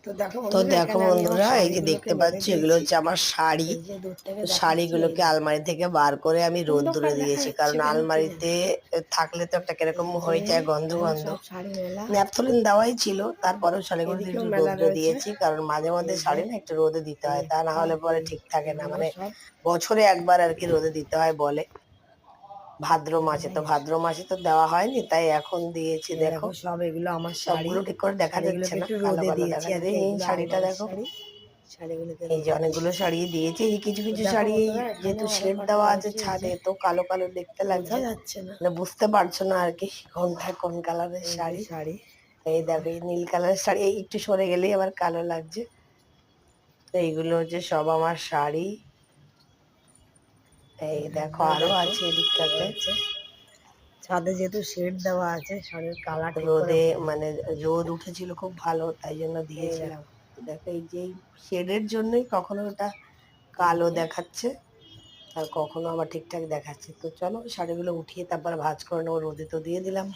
তো দেখো বন্ধুরা, এই যে দেখতে পাচ্ছ এগুলো হচ্ছে আমার শাড়ি। শাড়িগুলোকে আলমারি থেকে বার করে আমি রোদ্দুরে দিয়েছি, কারণ আলমারিতে থাকলে তো একটা কিরকম হয়ে যায়, গন্ধ গন্ধ। ন্যাপথলিন দেওয়াই ছিল, তারপরেও শাড়িগুলো একটু রোদ্দুরে দিয়েছি, কারণ মাঝে মধ্যে শাড়ি না একটু রোদে দিতে হয়, তা না হলে পরে ঠিক থাকে না। মানে বছরে একবার আর কি রোদে দিতে হয় বলে, ভাদ্র মাসে। তো ভাদ্র মাসে তো দেওয়া হয়নি, তাই এখন দিয়েছি। দেখো সব এগুলো আমার সবগুলো ঠিক করে দেখা যাচ্ছে না, কালো কালো দেখা যাচ্ছে। এই শাড়িটা দেখো, এই যে অনেকগুলো শাড়ি দিয়েছে। এই কিছু কিছু শাড়ি যেহেতু শেড দেওয়া আছে ছাদে, তো কালো কালো দেখতে লাগছে, মানে বুঝতে পারছো না আর কি কোনটা কোন কালারের শাড়ি। এই দেখো, এই নীল কালারের শাড়ি এই একটু সরে গেলেই আবার কালো লাগছে। তো এইগুলো হচ্ছে সব আমার শাড়ি। এই দেখো আরো আছে এদিকটাতে। ছাদে যেহেতু শেড দেওয়া আছে, শাড়ির কালার রোদে মানে রোদ উঠেছিল খুব ভালো, তাই জন্য দিয়েছিলাম। দেখো এই যে শেডের জন্যই কখনো ওটা কালো দেখাচ্ছে, আর কখনো আবার ঠিকঠাক দেখাচ্ছে। তো চলো শাড়িগুলো উঠিয়ে তারপর ভাঁজ করে নেবো, রোদে তো দিয়ে দিলাম।